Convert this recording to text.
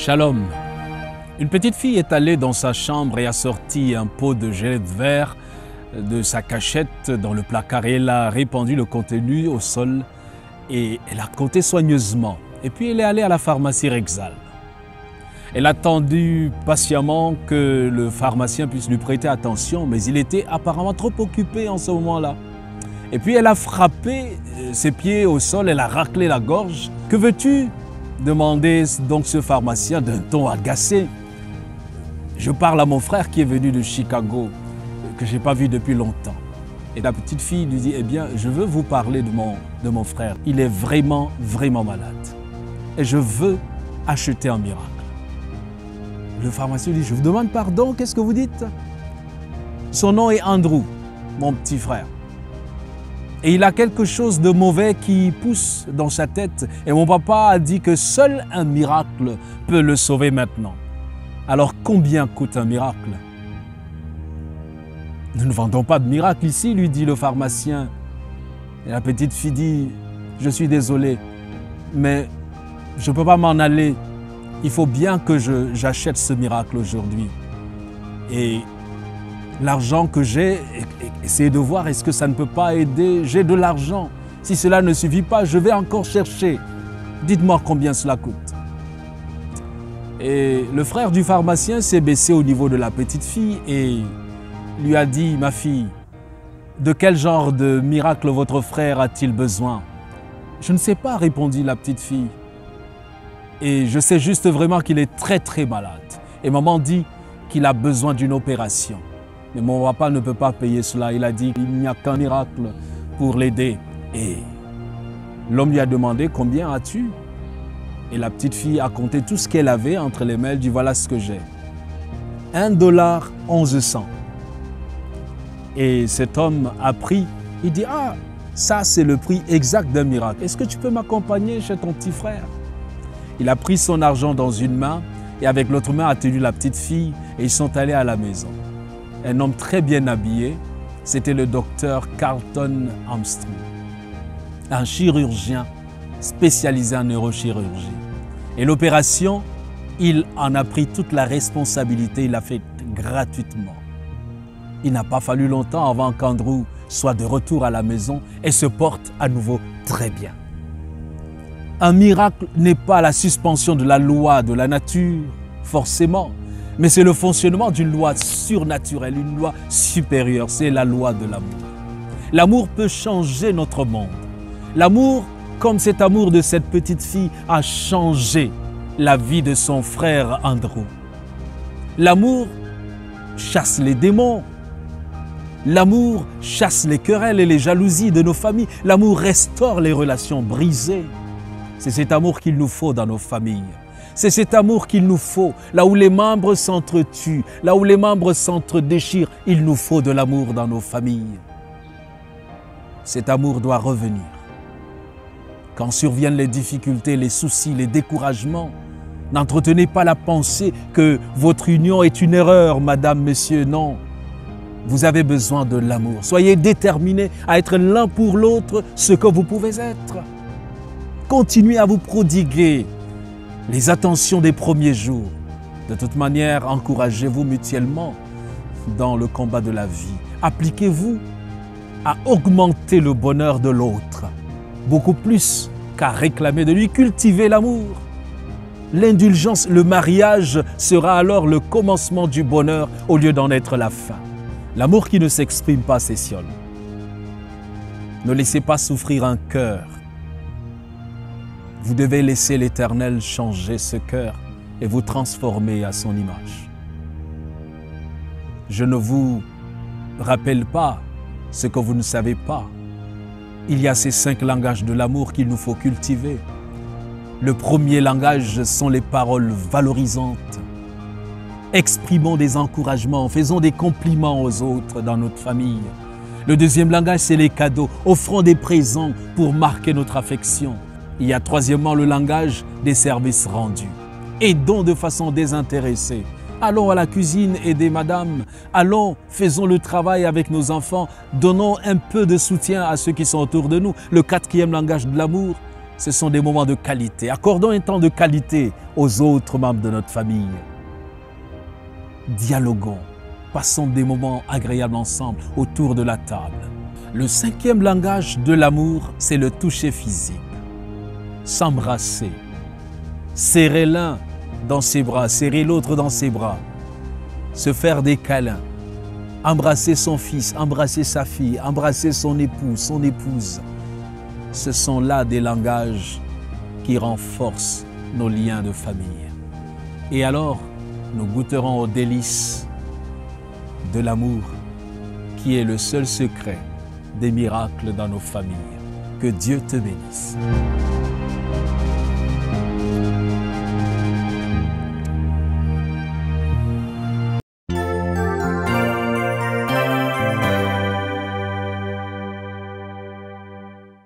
Shalom. Une petite fille est allée dans sa chambre et a sorti un pot de gelée de verre de sa cachette dans le placard et elle a répandu le contenu au sol et elle a compté soigneusement. Et puis elle est allée à la pharmacie Rexall. Elle a attendu patiemment que le pharmacien puisse lui prêter attention, mais il était apparemment trop occupé en ce moment-là. Et puis elle a frappé ses pieds au sol, elle a raclé la gorge. « Que veux-tu » demandait donc ce pharmacien d'un ton agacé. « Je parle à mon frère qui est venu de Chicago, que je n'ai pas vu depuis longtemps. » Et la petite fille lui dit « Eh bien, je veux vous parler de mon frère. Il est vraiment, vraiment malade. Et je veux acheter un miracle. » Le pharmacien dit « Je vous demande pardon, qu'est-ce que vous dites ?»« Son nom est Andrew, mon petit frère. Et il a quelque chose de mauvais qui pousse dans sa tête. Et mon papa a dit que seul un miracle peut le sauver maintenant. Alors combien coûte un miracle? Nous ne vendons pas de miracle ici, lui dit le pharmacien. Et la petite fille dit, je suis désolé, mais je ne peux pas m'en aller. Il faut bien que j'achète ce miracle aujourd'hui. Et l'argent que j'ai, essayez de voir, est-ce que ça ne peut pas aider? J'ai de l'argent. Si cela ne suffit pas, je vais encore chercher. Dites-moi combien cela coûte. Et le frère du pharmacien s'est baissé au niveau de la petite fille et lui a dit, ma fille, de quel genre de miracle votre frère a-t-il besoin? Je ne sais pas, répondit la petite fille. Et je sais juste vraiment qu'il est très très malade. Et maman dit qu'il a besoin d'une opération. Mais mon papa ne peut pas payer cela. Il a dit qu'il n'y a qu'un miracle pour l'aider. Et l'homme lui a demandé, combien as-tu? Et la petite fille a compté tout ce qu'elle avait entre les mains. Elle dit, voilà ce que j'ai. $1,11. Et cet homme a pris, il dit, ah, ça c'est le prix exact d'un miracle. Est-ce que tu peux m'accompagner chez ton petit frère? Il a pris son argent dans une main et avec l'autre main a tenu la petite fille et ils sont allés à la maison. Un homme très bien habillé, c'était le docteur Carlton Armstrong, un chirurgien spécialisé en neurochirurgie. Et l'opération, il en a pris toute la responsabilité, il l'a fait gratuitement. Il n'a pas fallu longtemps avant qu'Andrew soit de retour à la maison et se porte à nouveau très bien. Un miracle n'est pas la suspension de la loi de la nature, forcément, mais c'est le fonctionnement d'une loi surnaturelle, une loi supérieure, c'est la loi de l'amour. L'amour peut changer notre monde. L'amour, comme cet amour de cette petite fille, a changé la vie de son frère Andrew. L'amour chasse les démons. L'amour chasse les querelles et les jalousies de nos familles. L'amour restaure les relations brisées. C'est cet amour qu'il nous faut dans nos familles. C'est cet amour qu'il nous faut. Là où les membres s'entretuent, là où les membres s'entredéchirent, il nous faut de l'amour dans nos familles. Cet amour doit revenir. Quand surviennent les difficultés, les soucis, les découragements, n'entretenez pas la pensée que votre union est une erreur, madame, messieurs, non. Vous avez besoin de l'amour. Soyez déterminés à être l'un pour l'autre ce que vous pouvez être. Continuez à vous prodiguer les attentions des premiers jours. De toute manière, encouragez-vous mutuellement dans le combat de la vie. Appliquez-vous à augmenter le bonheur de l'autre, beaucoup plus qu'à réclamer de lui. Cultivez l'amour. L'indulgence, le mariage sera alors le commencement du bonheur au lieu d'en être la fin. L'amour qui ne s'exprime pas s'étiole. Ne laissez pas souffrir un cœur. Vous devez laisser l'Éternel changer ce cœur et vous transformer à son image. Je ne vous rappelle pas ce que vous ne savez pas. Il y a ces 5 langages de l'amour qu'il nous faut cultiver. Le premier langage sont les paroles valorisantes. Exprimons des encouragements, faisons des compliments aux autres dans notre famille. Le deuxième langage, c'est les cadeaux. Offrons des présents pour marquer notre affection. Il y a troisièmement le langage des services rendus. Aidons de façon désintéressée. Allons à la cuisine, aider madame. Allons, faisons le travail avec nos enfants. Donnons un peu de soutien à ceux qui sont autour de nous. Le quatrième langage de l'amour, Ce sont des moments de qualité. Accordons un temps de qualité aux autres membres de notre famille. Dialoguons, passons des moments agréables ensemble autour de la table. Le 5e langage de l'amour, c'est le toucher physique. S'embrasser, serrer l'un dans ses bras, serrer l'autre dans ses bras, se faire des câlins, embrasser son fils, embrasser sa fille, embrasser son époux, son épouse. Ce sont là des langages qui renforcent nos liens de famille. Et alors, nous goûterons aux délices de l'amour qui est le seul secret des miracles dans nos familles. Que Dieu te bénisse.